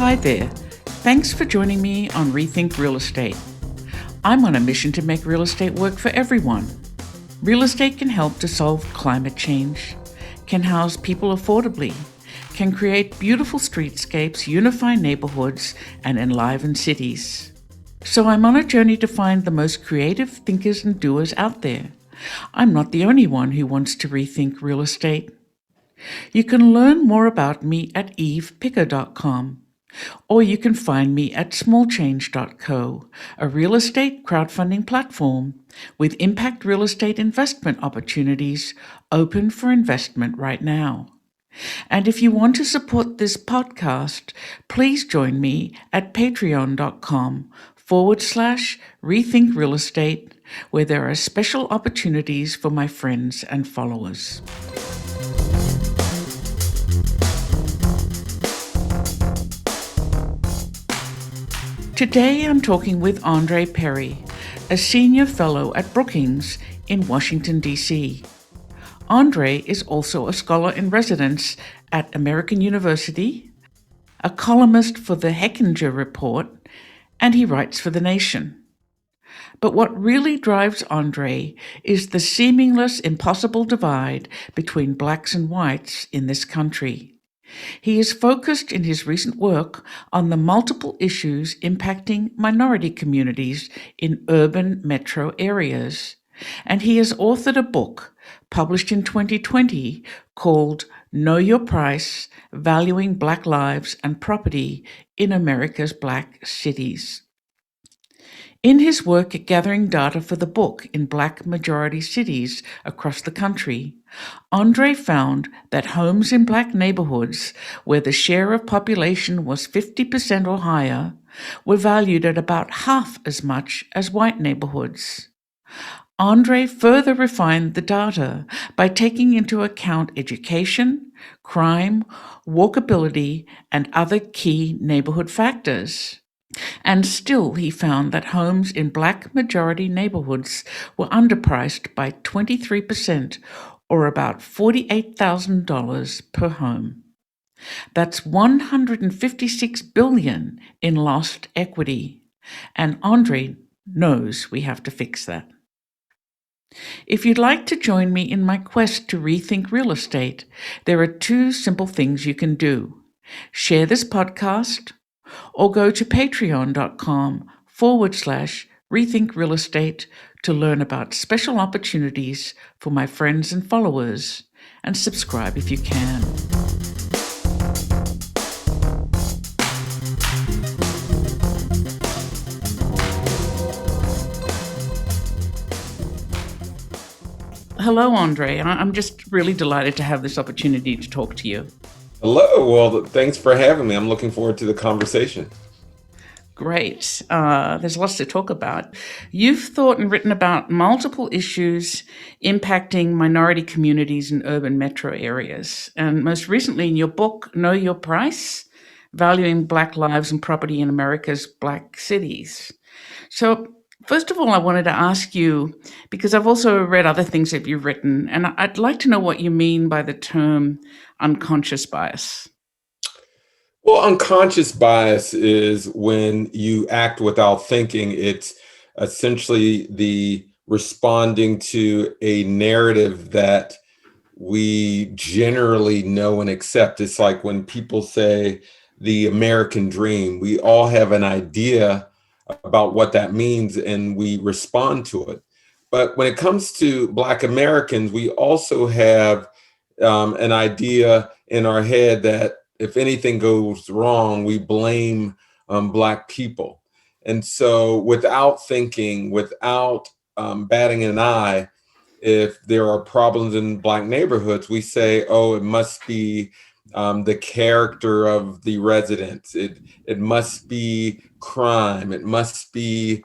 Hi there. Thanks for joining me on Rethink Real Estate. I'm on a mission to make real estate work for everyone. Real estate can help to solve climate change, can house people affordably, can create beautiful streetscapes, unify neighborhoods, and enliven cities. So I'm on a journey to find the most creative thinkers and doers out there. I'm not the only one who wants to rethink real estate. You can learn more about me at evepicker.com, or you can find me at smallchange.co, a real estate crowdfunding platform with impact real estate investment opportunities open for investment right now. And if you want to support this podcast, please join me at patreon.com/rethink real estate, where there are special opportunities for my friends and followers. Today I'm talking with Andre Perry, a senior fellow at Brookings in Washington, D.C. Andre is also a scholar in residence at American University, a columnist for the Hechinger Report, and he writes for The Nation. But what really drives Andre is the seemingless, impossible divide between blacks and whites in this country. He is focused in his recent work on the multiple issues impacting minority communities in urban metro areas, and he has authored a book published in 2020 called Know Your Price: Valuing Black Lives and Property in America's Black Cities. In his work at gathering data for the book in Black majority cities across the country, Andre found that homes in Black neighborhoods, where the share of population was 50% or higher, were valued at about half as much as white neighborhoods. Andre further refined the data by taking into account education, crime, walkability, and other key neighborhood factors. And still, he found that homes in Black majority neighborhoods were underpriced by 23%, or about $48,000 per home. That's $156 billion in lost equity. And Andre knows we have to fix that. If you'd like to join me in my quest to rethink real estate, there are two simple things you can do. Share this podcast, or go to patreon.com/rethink real estate to learn about special opportunities for my friends and followers, and subscribe if you can. Hello, Andre. I'm just really delighted to have this opportunity to talk to you. Hello. Well, thanks for having me. I'm looking forward to the conversation. Great. There's lots to talk about. You've thought and written about multiple issues impacting minority communities in urban metro areas. And most recently in your book, Know Your Price: Valuing Black Lives and Property in America's Black Cities. So first of all, I wanted to ask you, because I've also read other things that you've written, and I'd like to know what you mean by the term unconscious bias. Well, unconscious bias is when you act without thinking. It's essentially the responding to a narrative that we generally know and accept. It's like when people say the American dream, we all have an idea about what that means and we respond to it. But when it comes to Black Americans, we also have an idea in our head that if anything goes wrong, we blame Black people. And so without thinking, without batting an eye, if there are problems in Black neighborhoods, we say, oh, it must be the character of the residents. It must be crime. It must be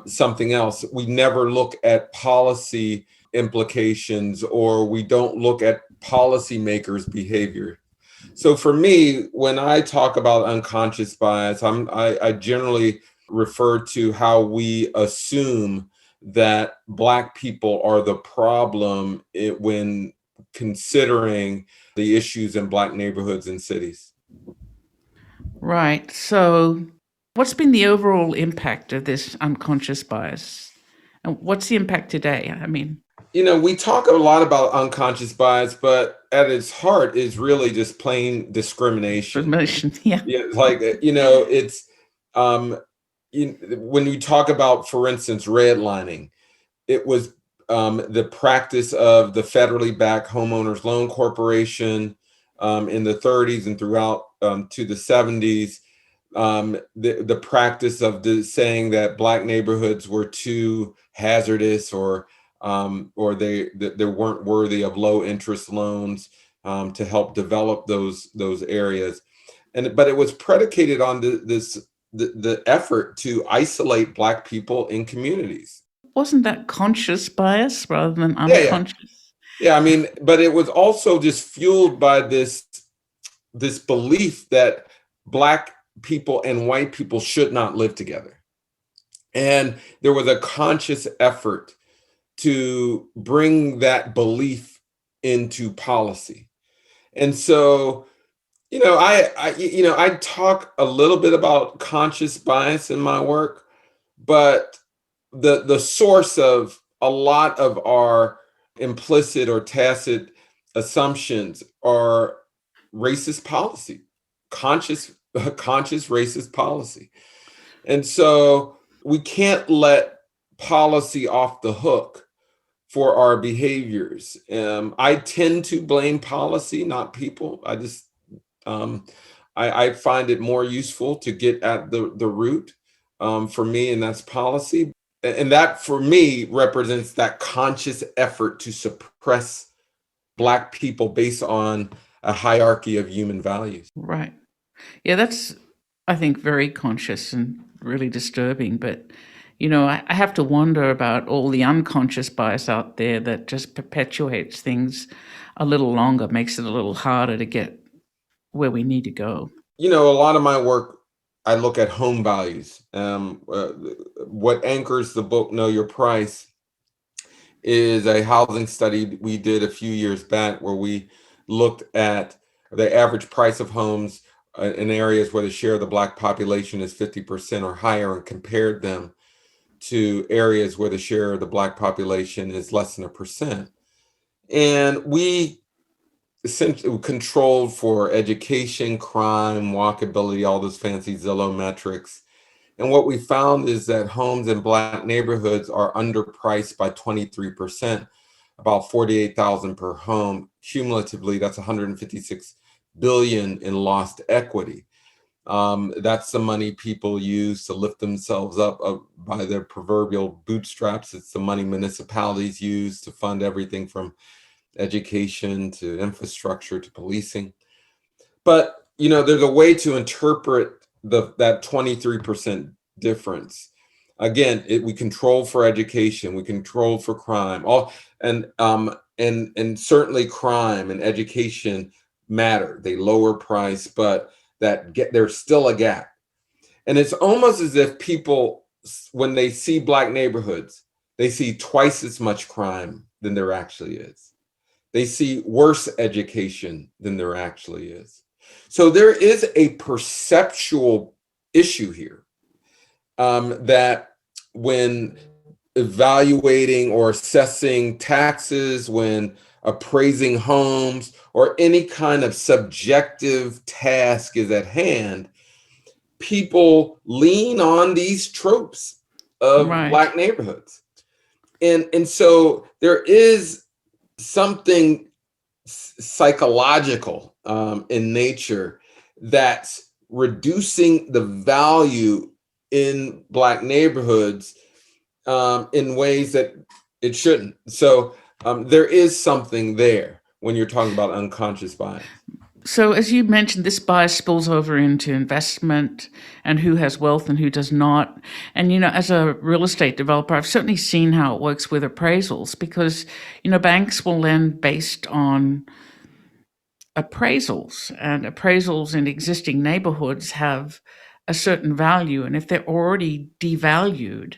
something else. We never look at policy implications, or we don't look at policymakers' behavior. So for me, when I talk about unconscious bias, I generally refer to how we assume that Black people are the problem when considering the issues in Black neighborhoods and cities. Right. So, what's been the overall impact of this unconscious bias? And what's the impact today? I mean, We talk a lot about unconscious bias, but at its heart is really just plain discrimination. discrimination. Yeah. Yeah, like it's um, when you talk about, for instance, redlining, it was the practice of the federally backed homeowners loan corporation in the 30s and throughout to the 70s. The practice of saying that black neighborhoods were too hazardous, or they weren't worthy of low interest loans to help develop those areas, but it was predicated on the effort to isolate black people in communities. Wasn't that conscious bias rather than Yeah, yeah, unconscious? yeah. I mean, but it was also just fueled by this belief that black people and white people should not live together. And there was a conscious effort to bring that belief into policy. And so, I talk a little bit about conscious bias in my work, but the source of a lot of our implicit or tacit assumptions are racist policy, conscious conscious racist policy. And so we can't let policy off the hook for our behaviors. I tend to blame policy, not people. Um, I find it more useful to get at the root for me, and that's policy. And that, for me, represents that conscious effort to suppress Black people based on a hierarchy of human values. Right. Yeah, that's, I think, very conscious and really disturbing. But, I have to wonder about all the unconscious bias out there that just perpetuates things a little longer, makes it a little harder to get where we need to go. A lot of my work, I look at home values. What anchors the book Know Your Price is a housing study we did a few years back where we looked at the average price of homes in areas where the share of the Black population is 50% or higher, and compared them to areas where the share of the Black population is less than 1%. And we essentially controlled for education, crime, walkability, all those fancy Zillow metrics. And what we found is that homes in Black neighborhoods are underpriced by 23%, about 48,000 per home. Cumulatively, that's 156 billion in lost equity. That's the money people use to lift themselves up by their proverbial bootstraps. It's the money municipalities use to fund everything from education to infrastructure to policing. But there's a way to interpret that 23% difference. Again, we control for education, we control for crime, and certainly crime and education matter. They lower price, but there's still a gap. And it's almost as if people, when they see Black neighborhoods, they see twice as much crime than there actually is. They see worse education than there actually is. So there is a perceptual issue here, that when evaluating or assessing taxes, when appraising homes, or any kind of subjective task is at hand, people lean on these tropes of Right. Black neighborhoods. And so there is something psychological in nature that's reducing the value in Black neighborhoods in ways that it shouldn't. So there is something there when you're talking about unconscious bias. So, as you mentioned, this bias spills over into investment and who has wealth and who does not. And, as a real estate developer, I've certainly seen how it works with appraisals because, banks will lend based on appraisals, and appraisals in existing neighborhoods have a certain value. And if they're already devalued,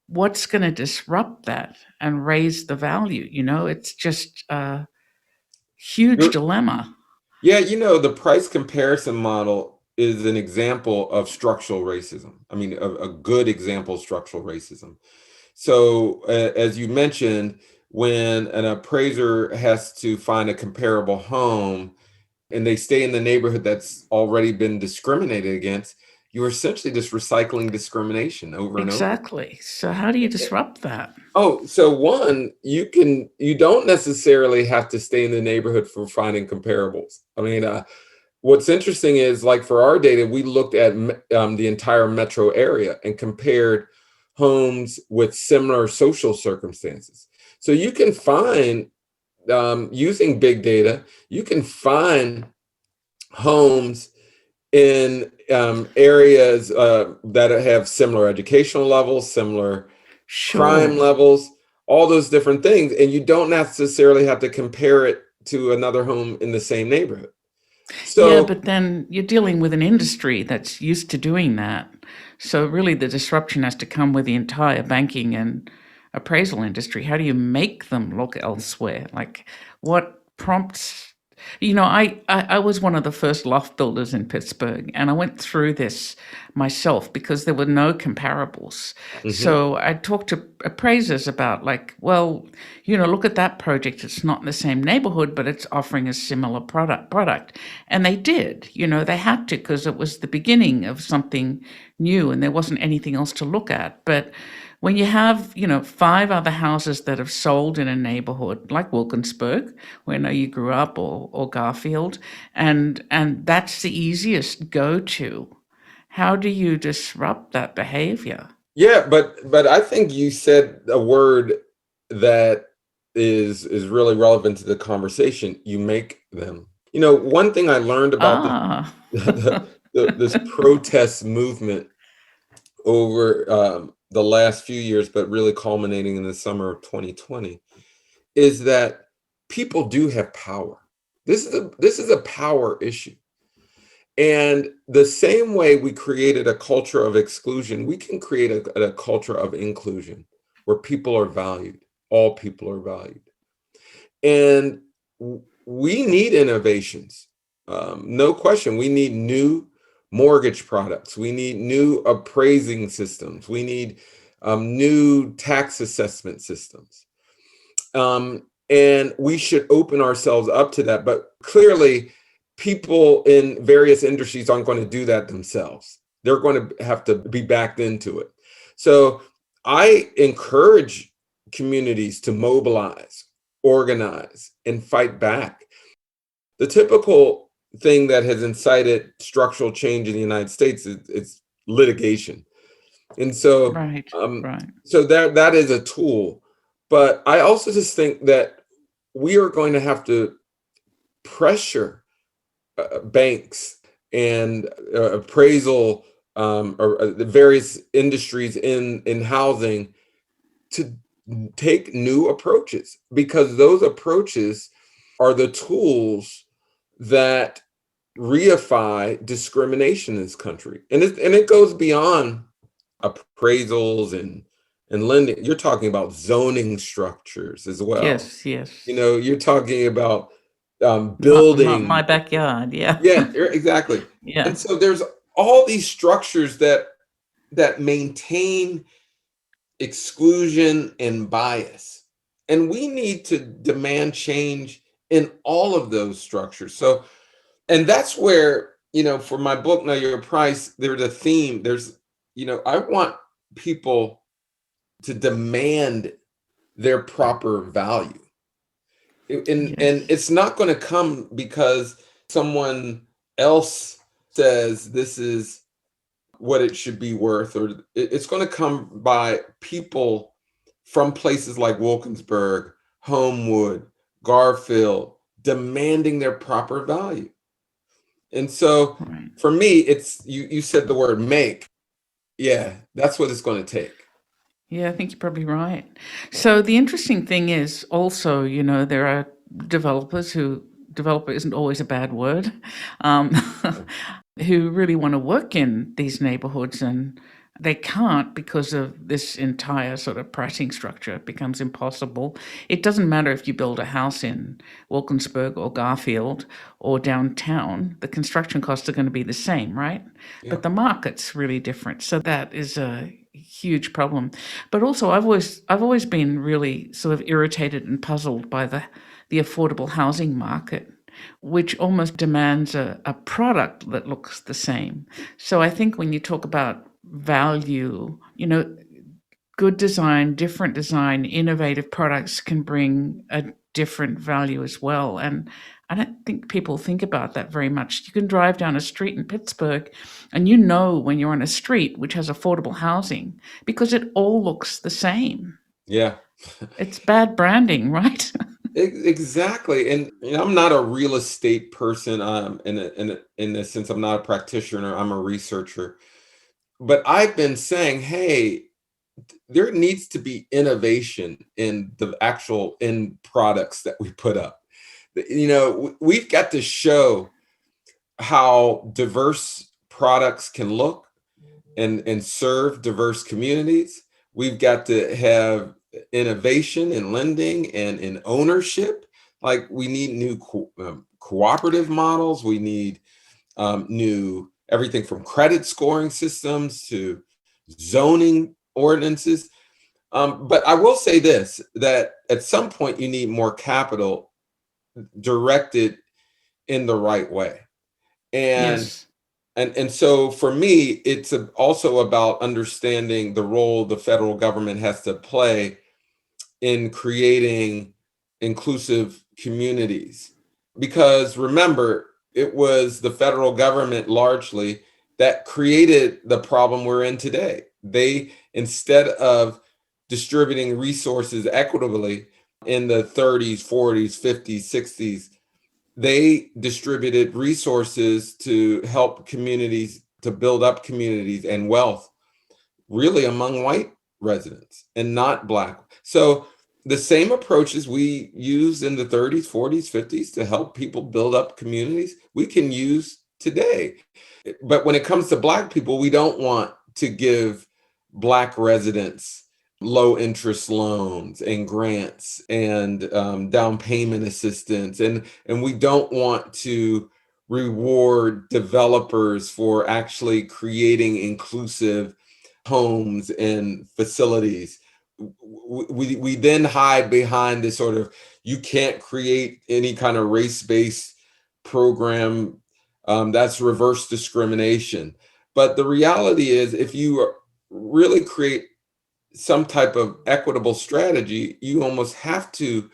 what's going to disrupt that and raise the value? It's just a huge You're, dilemma. yeah, the price comparison model is an example of structural racism. I mean, a good example of structural racism. So, as you mentioned, when an appraiser has to find a comparable home and they stay in the neighborhood that's already been discriminated against, you're essentially just recycling discrimination over and over. Exactly. So how do you disrupt that? Oh, so one, you don't necessarily have to stay in the neighborhood for finding comparables. I mean, what's interesting is, like, for our data, we looked at the entire metro area and compared homes with similar social circumstances. So you can find, using big data, you can find homes in areas that have similar educational levels, similar crime Sure. levels, all those different things, and you don't necessarily have to compare it to another home in the same neighborhood. Yeah, So but then you're dealing with an industry that's used to doing that. So really the disruption has to come with the entire banking and appraisal industry. How do you make them look elsewhere? Like what prompts I was one of the first loft builders in Pittsburgh, and I went through this myself because there were no comparables. mhm. So I talked to appraisers about, like, well, look at that project. It's not in the same neighborhood, but it's offering a similar product. And they did. They had to, because it was the beginning of something new and there wasn't anything else to look at. But when you have, 5 other houses that have sold in a neighborhood like Wilkinsburg, where I know you grew up, or Garfield, and that's the easiest go-to. How do you disrupt that behavior? Yeah, but I think you said a word that is really relevant to the conversation. You make them. One thing I learned about Ah, this protest movement over the last few years, but really culminating in the summer of 2020, is that people do have power. This is a power issue. And the same way we created a culture of exclusion, we can create a culture of inclusion where people are valued. All people are valued. And we need innovations. No question. We need new mortgage products. We need new appraising systems. We need new tax assessment systems. And we should open ourselves up to that. But clearly, people in various industries aren't going to do that themselves. They're going to have to be backed into it. So I encourage communities to mobilize, organize, and fight back. The typical thing that has incited structural change in the United States is litigation. And so, right, right. so that is a tool. But I also just think that we are going to have to pressure banks and appraisal, or the various industries in housing, to take new approaches, because those approaches are the tools that reify discrimination in this country. And it goes beyond appraisals and lending. You're talking about zoning structures as well. Yes, yes. You're talking about Not my building. backyard. Yeah. Yeah, exactly. Yeah. And so there's all these structures that maintain exclusion and bias. And we need to demand change in all of those structures. So, and that's where, for my book, Know Your Price, there's a theme. I want people to demand their proper value. And Yes. it's not going to come because someone else says this is what it should be worth, or it's going to come by people from places like Wilkinsburg, Homewood, Garfield, demanding their proper value. And so Right. for me, it's, you said the word make. Yeah, that's what it's going to take. Yeah, I think you're probably right. So the interesting thing is also, there are developers developer isn't always a bad word, um, who really want to work in these neighborhoods and They can't because of this entire sort of pricing structure. It becomes impossible. It doesn't matter if you build a house in Wilkinsburg or Garfield or downtown, the construction costs are going to be the same, right? Yeah. But the market's really different. So that is a huge problem. But also I've always been really sort of irritated and puzzled by the affordable housing market, which almost demands a product that looks the same. So I think when you talk about value, good design, different design, innovative products can bring a different value as well. And I don't think people think about that very much. You can drive down a street in Pittsburgh and when you're on a street which has affordable housing because it all looks the same. Yeah. It's bad branding, right? Exactly. And I'm not a real estate person. In the sense, I'm not a practitioner. I'm a researcher. But I've been saying, hey, there needs to be innovation in the actual end products that we put up. We've got to show how diverse products can look and serve diverse communities. We've got to have innovation in lending and in ownership. Like we need new cooperative models. We need new everything from credit scoring systems to zoning ordinances. But I will say this, that at some point you need more capital directed in the right way. And Yes. and so for me, it's also about understanding the role the federal government has to play in creating inclusive communities. Because remember, it was the federal government largely that created the problem we're in today. They, instead of distributing resources equitably in the 30s, 40s, 50s, 60s, they distributed resources to help communities, to build up communities and wealth, really among white residents and not Black. So the same approaches we used in the 30s, 40s, 50s to help people build up communities, we can use today. But when it comes to Black people, we don't want to give Black residents low interest loans and grants and down payment assistance. And we don't want to reward developers for actually creating inclusive homes and facilities. We then hide behind this sort of, you can't create any kind of race-based program, that's reverse discrimination. But the reality is, if you really create some type of equitable strategy, you almost have to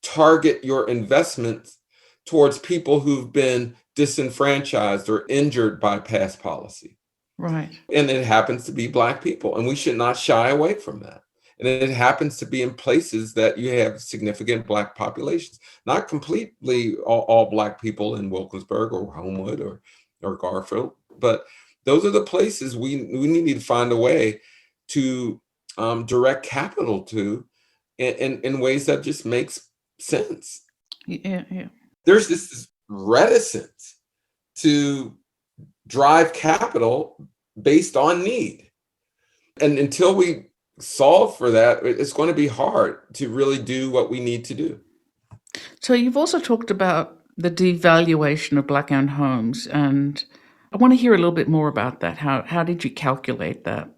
target your investments towards people who've been disenfranchised or injured by past policy. Right. And it happens to be Black people, and we should not shy away from that. And it happens to be in places that you have significant Black populations, not completely all Black people in Wilkinsburg or Homewood or Garfield, but those are the places we need to find a way to direct capital to in ways that just makes sense. Yeah, yeah. There's this reticence to drive capital based on need. And until we solve for that, it's going to be hard to really do what we need to do. So you've also talked about the devaluation of Black-owned homes, and I want to hear a little bit more about that. How did you calculate that?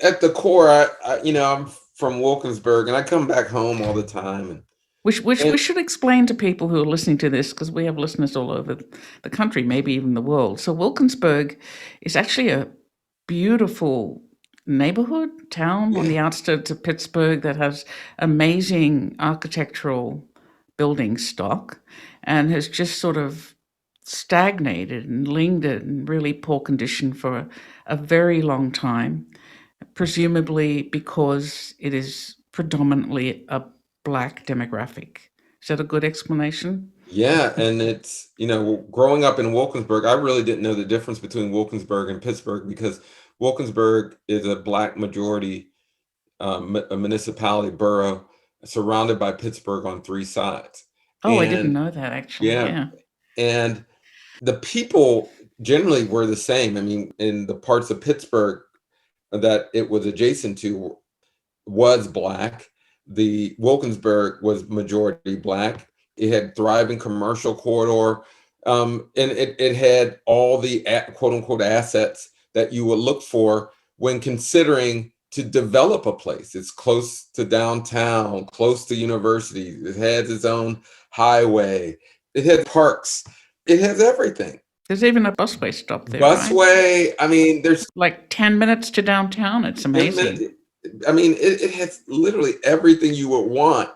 At the core, I'm from Wilkinsburg, and I come back home all the time. Which And we should explain to people who are listening to this, because we have listeners all over the country, maybe even the world. So Wilkinsburg is actually a beautiful neighborhood town on yeah, the outskirts of Pittsburgh that has amazing architectural building stock and has just sort of stagnated and lingered in really poor condition for a very long time, presumably because it is predominantly a Black demographic. Is that a good explanation? yeah, and it's, growing up in Wilkinsburg, I really didn't know the difference between Wilkinsburg and Pittsburgh, because Wilkinsburg is a Black majority a municipality borough surrounded by Pittsburgh on three sides. Oh, I didn't And know that actually. yeah, Yeah. and the people generally were the same. I mean, in the parts of Pittsburgh that it was adjacent to was Black. The Wilkinsburg was majority Black. It had thriving commercial corridor, and it had all the quote unquote assets that you would look for when considering to develop a place. It's close to downtown, close to universities. It has its own highway. It has parks. It has everything. There's even a busway stop there, right? Busway. I mean, there's Like 10 minutes to downtown. It's amazing. I mean, it has literally everything you would want.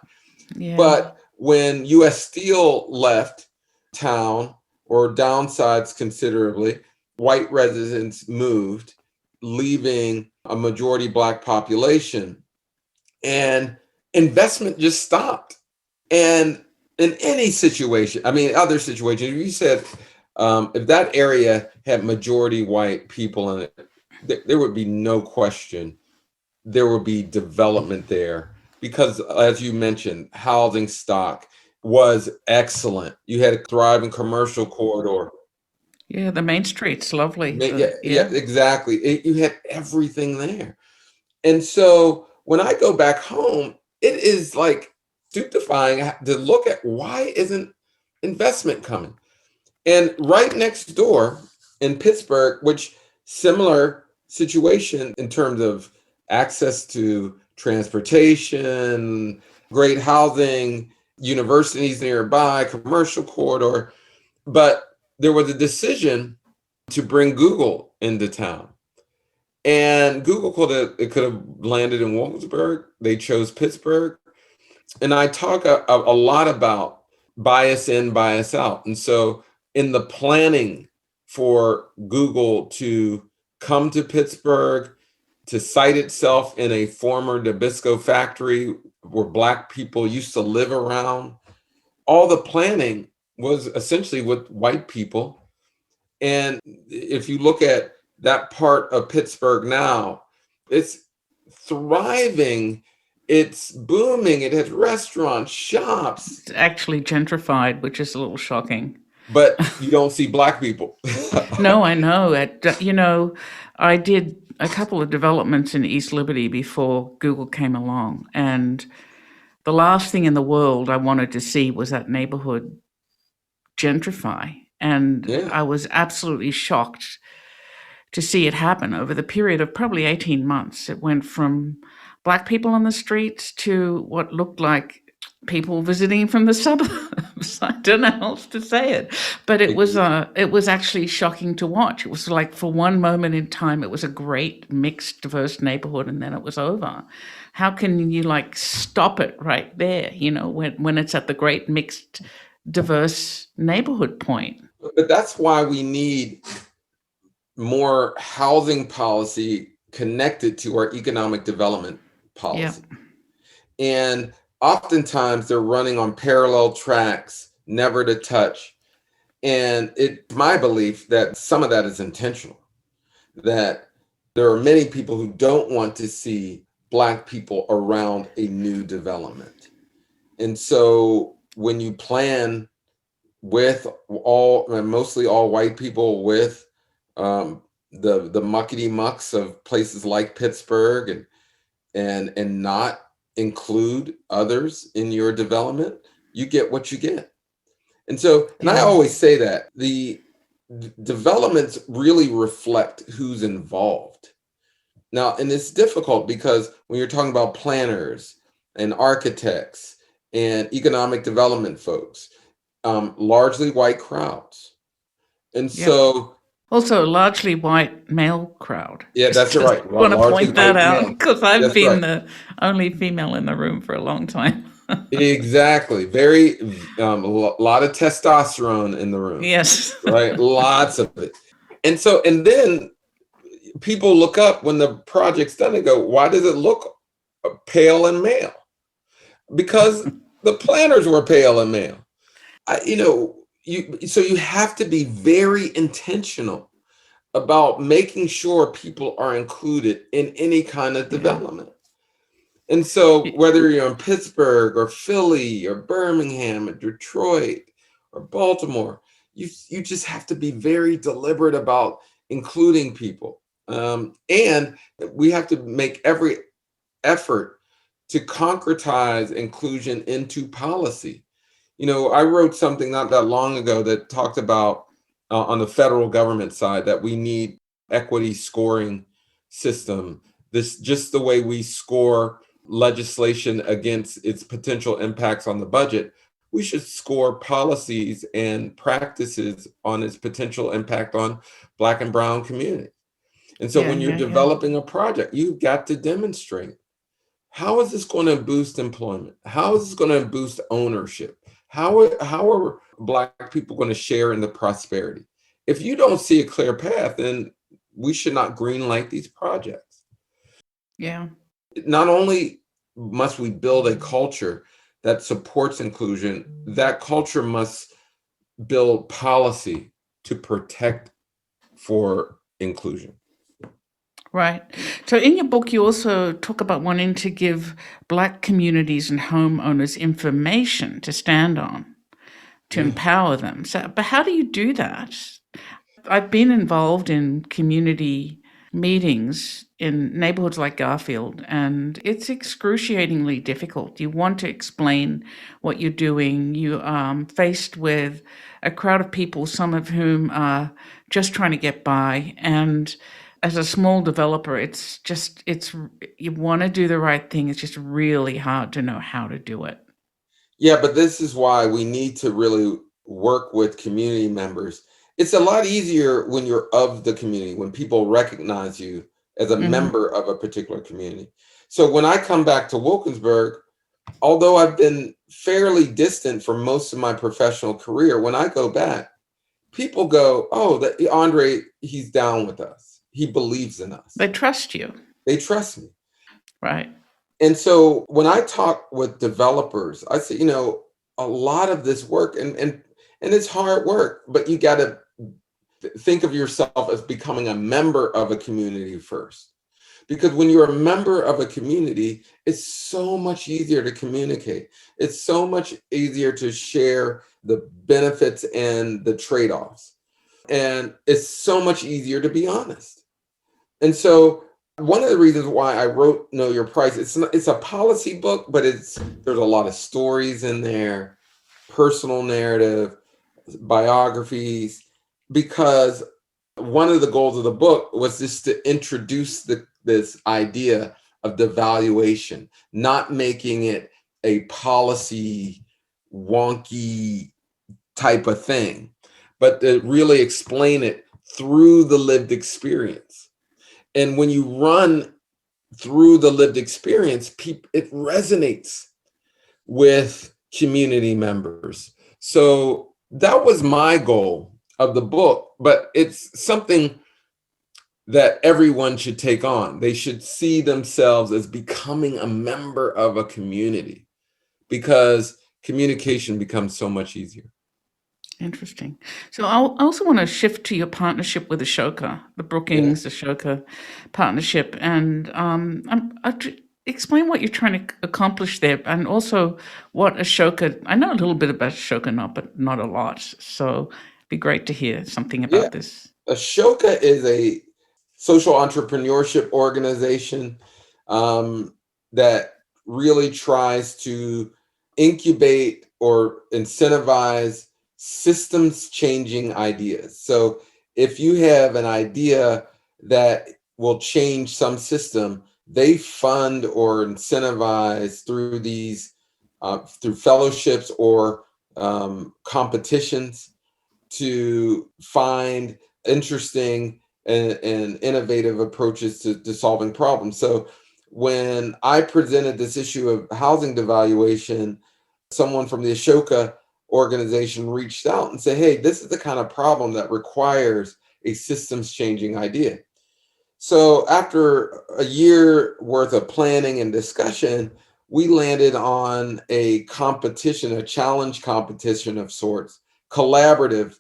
Yeah. But when U.S. Steel left town or downsized considerably, white residents moved, leaving a majority Black population, and investment just stopped. And in any situation, I mean, other situations, you said if that area had majority white people in it, there would be no question there would be development there because, as you mentioned, housing stock was excellent. You had a thriving commercial corridor. Yeah, the main street's lovely. Yeah, exactly. You had everything there. And so when I go back home, it is like stupefying to look at why isn't investment coming? And right next door in Pittsburgh, which similar situation in terms of access to transportation, great housing, universities nearby, commercial corridor. But there was a decision to bring Google into town. And Google could have landed in Wilkinsburg. They chose Pittsburgh. And I talk a lot about bias in, bias out. And so in the planning for Google to come to Pittsburgh, to site itself in a former Nabisco factory where Black people used to live around, all the planning was essentially with white people. And if you look at that part of Pittsburgh now, it's thriving. It's booming. It has restaurants, shops. It's actually gentrified, which is a little shocking. But you don't see Black people. No, I know. I did a couple of developments in East Liberty before Google came along. And the last thing in the world I wanted to see was that neighborhood gentrify. And Yeah. I was absolutely shocked to see it happen over the period of probably 18 months. It went from Black people on the streets to what looked like people visiting from the suburbs. I don't know how else to say it, but it was actually shocking to watch. It was like for one moment in time, it was a great mixed, diverse neighborhood, and then it was over. How can you like stop it right there? When it's at the great mixed, diverse neighborhood point. But that's why we need more housing policy connected to our economic development policy. Yep. And oftentimes they're running on parallel tracks, never to touch. And it's my belief that some of that is intentional, that there are many people who don't want to see Black people around a new development. And so when you plan with mostly all white people, with the muckety mucks of places like Pittsburgh, and not include others in your development, you get what you get. And so, and I always say that the developments really reflect who's involved. Now, and it's difficult because when you're talking about planners and architects and economic development folks, largely white crowds. And so also largely white male crowd. Yeah, that's right. I want to point that out because I've been the only female in the room for a long time. Exactly. Very, a lot of testosterone in the room. Yes. Right. Lots of it. And so, and then people look up when the project's done and go, why does it look pale and male? Because the planners were pale and male. So you have to be very intentional about making sure people are included in any kind of development. And so whether you're in Pittsburgh or Philly or Birmingham or Detroit or Baltimore, you just have to be very deliberate about including people. And we have to make every effort to concretize inclusion into policy. I wrote something not that long ago that talked about on the federal government side that we need equity scoring system. This just the way we score legislation against its potential impacts on the budget. We should score policies and practices on its potential impact on Black and Brown communities. And so Yeah, when you're yeah, yeah. developing a project, you've got to demonstrate, how is this going to boost employment? How is this going to boost ownership? How are Black people going to share in the prosperity? If you don't see a clear path, then we should not greenlight these projects. Yeah. Not only must we build a culture that supports inclusion, that culture must build policy to protect for inclusion. Right. So in your book, you also talk about wanting to give Black communities and homeowners information to stand on, to empower them. So, but how do you do that? I've been involved in community meetings in neighborhoods like Garfield, and it's excruciatingly difficult. You want to explain what you're doing. You are faced with a crowd of people, some of whom are just trying to get by. And as a small developer, you want to do the right thing. It's just really hard to know how to do it. Yeah, but this is why we need to really work with community members. It's a lot easier when you're of the community, when people recognize you as a member of a particular community. So when I come back to Wilkinsburg, although I've been fairly distant for most of my professional career, when I go back, people go, "Oh, that Andre, he's down with us. He believes in us. They trust you. They trust me." Right. And so when I talk with developers, I say, a lot of this work and it's hard work, but you got to think of yourself as becoming a member of a community first. Because when you're a member of a community, it's so much easier to communicate. It's so much easier to share the benefits and the trade-offs. And it's so much easier to be honest. And so one of the reasons why I wrote Know Your Price, it's a policy book, but there's a lot of stories in there, personal narrative, biographies, because one of the goals of the book was just to introduce this idea of devaluation, not making it a policy wonky type of thing, but to really explain it through the lived experience. And when you run through the lived experience, it resonates with community members. So that was my goal of the book, but it's something that everyone should take on. They should see themselves as becoming a member of a community, because communication becomes so much easier. Interesting. So I also want to shift to your partnership with Ashoka, the Brookings Ashoka partnership, and explain what you're trying to accomplish there, and also what Ashoka. I know a little bit about Ashoka, but not a lot. So it'd be great to hear something about this. Ashoka is a social entrepreneurship organization that really tries to incubate or incentivize systems changing ideas. So if you have an idea that will change some system, they fund or incentivize through through fellowships or competitions to find interesting and innovative approaches to solving problems. So when I presented this issue of housing devaluation, someone from the Ashoka organization reached out and said, "Hey, this is the kind of problem that requires a systems changing idea." So after a year worth of planning and discussion, we landed on a competition, a challenge competition of sorts, collaborative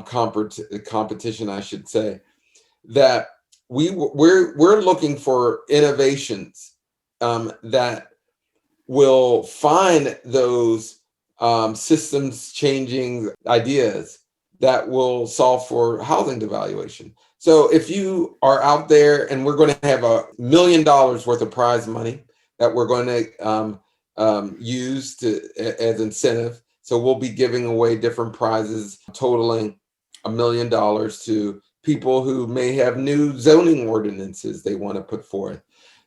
competition, I should say, that we're looking for innovations that will find those systems changing ideas that will solve for housing devaluation. So if you are out there, and we're going to have $1 million worth of prize money that we're going to use as incentive. So we'll be giving away different prizes totaling $1 million to people who may have new zoning ordinances they want to put forth,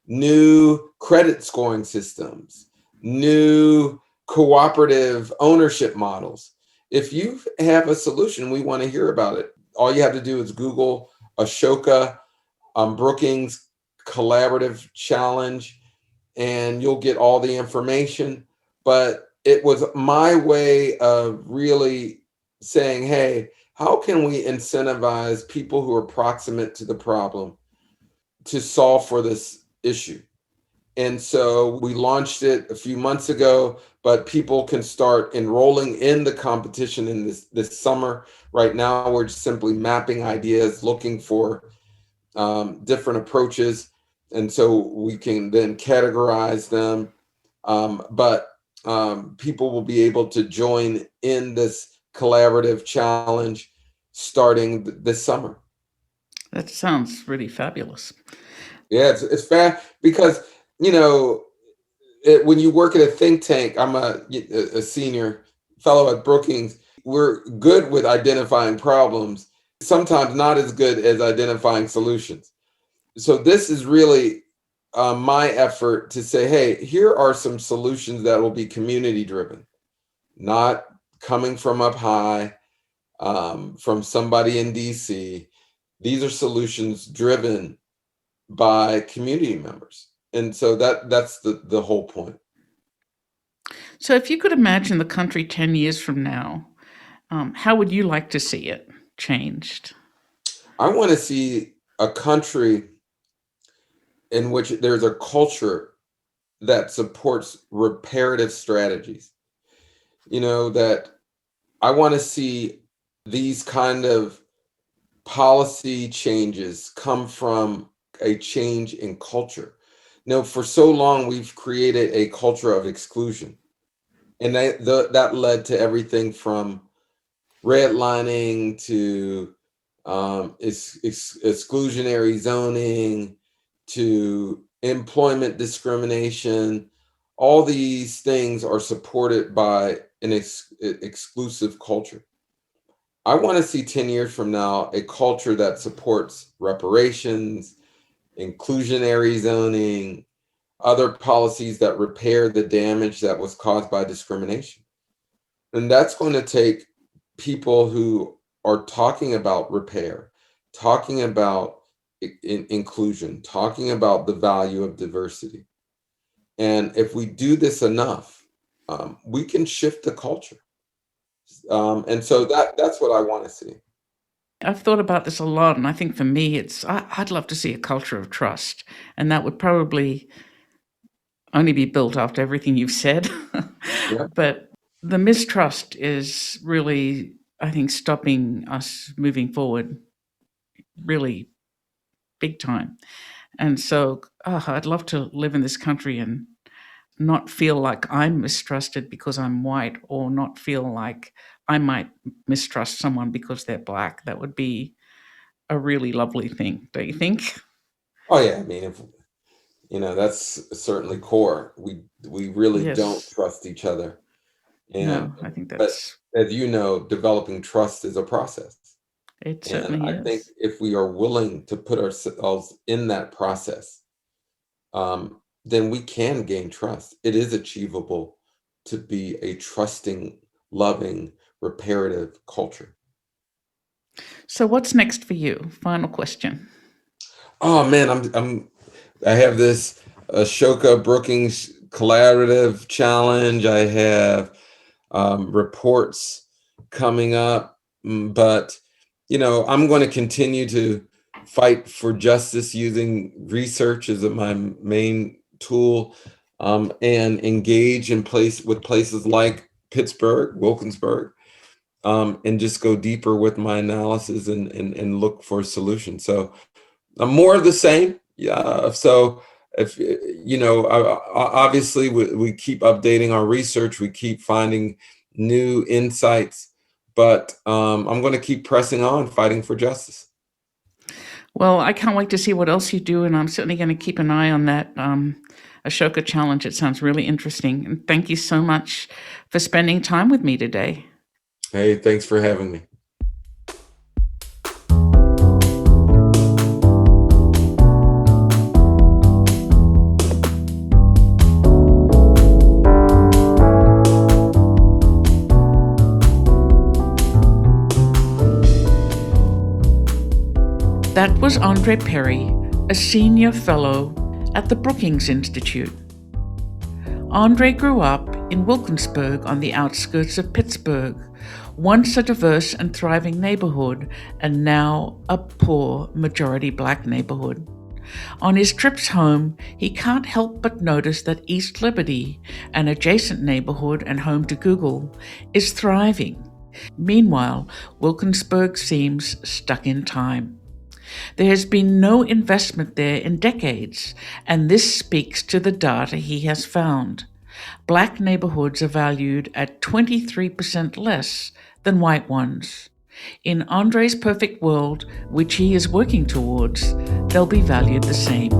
new credit scoring systems, new cooperative ownership models. If you have a solution, we want to hear about it. All you have to do is Google Ashoka Brookings Collaborative Challenge, and you'll get all the information. But it was my way of really saying, hey, how can we incentivize people who are proximate to the problem to solve for this issue? And so we launched it a few months ago, but people can start enrolling in the competition in this summer. Right now, we're just simply mapping ideas, looking for different approaches. And so we can then categorize them. But people will be able to join in this collaborative challenge starting this summer. That sounds really fabulous. Yeah, it's fast because, when you work at a think tank, I'm a senior fellow at Brookings. We're good with identifying problems, sometimes not as good as identifying solutions. So this is really my effort to say, hey, here are some solutions that will be community driven, not coming from up high, from somebody in DC. These are solutions driven by community members. And so that's the whole point. So, if you could imagine the country 10 years from now, how would you like to see it changed? I want to see a country in which there's a culture that supports reparative strategies. That I want to see these kind of policy changes come from a change in culture. For so long, we've created a culture of exclusion. And that led to everything from redlining to exclusionary zoning to employment discrimination. All these things are supported by an exclusive culture. I want to see 10 years from now a culture that supports reparations, inclusionary zoning, other policies that repair the damage that was caused by discrimination. And that's going to take people who are talking about repair, talking about inclusion, talking about the value of diversity. And if we do this enough, we can shift the culture. And so that's what I want to see. I've thought about this a lot, and I think for me, I'd love to see a culture of trust, and that would probably only be built after everything you've said. Yeah. But the mistrust is really, I think, stopping us moving forward really big time. And so I'd love to live in this country and not feel like I'm mistrusted because I'm white, or not feel like I might mistrust someone because they're black. That would be a really lovely thing, don't you think? Oh yeah. I mean, that's certainly core. We really don't Yes. trust each other. And No, I think but that's as you know, developing trust is a process. it And certainly I think is. if we are willing to put ourselves in that process, then we can gain trust. It is achievable to be a trusting, loving, reparative culture. So what's next for you? Final question. Oh man, I have this Ashoka Brookings Collaborative Challenge. I have reports coming up, but I'm going to continue to fight for justice using research as my main tool, and engage with places like Pittsburgh, Wilkinsburg, and just go deeper with my analysis and look for solutions. So more of the same. Yeah. So if obviously we keep updating our research, we keep finding new insights, but I'm going to keep pressing on, fighting for justice. Well, I can't wait to see what else you do, and I'm certainly going to keep an eye on that Ashoka challenge. It sounds really interesting. And thank you so much for spending time with me today. Hey, thanks for having me. That was Andre Perry, a senior fellow at the Brookings Institute. Andre grew up in Wilkinsburg on the outskirts of Pittsburgh, once a diverse and thriving neighborhood and now a poor majority black neighborhood. On his trips home, he can't help but notice that East Liberty, an adjacent neighborhood and home to Google, is thriving. Meanwhile, Wilkinsburg seems stuck in time. There has been no investment there in decades, and this speaks to the data he has found. Black neighborhoods are valued at 23% less than white ones. In Andre's perfect world, which he is working towards, they'll be valued the same.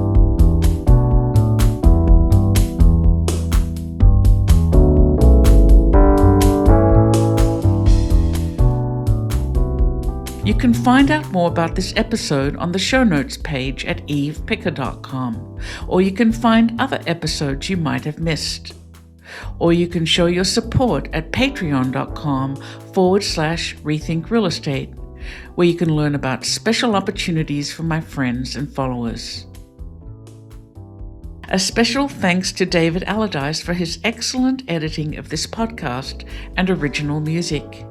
You can find out more about this episode on the show notes page at evepicker.com, or you can find other episodes you might have missed. Or you can show your support at patreon.com/rethink real estate, where you can learn about special opportunities for my friends and followers. A special thanks to David Allardyce for his excellent editing of this podcast and original music.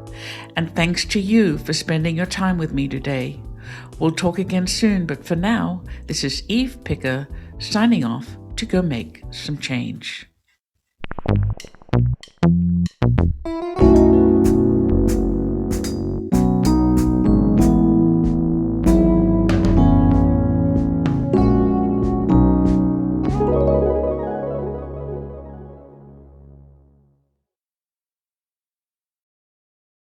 And thanks to you for spending your time with me today. We'll talk again soon, but for now, this is Eve Picker signing off to go make some change.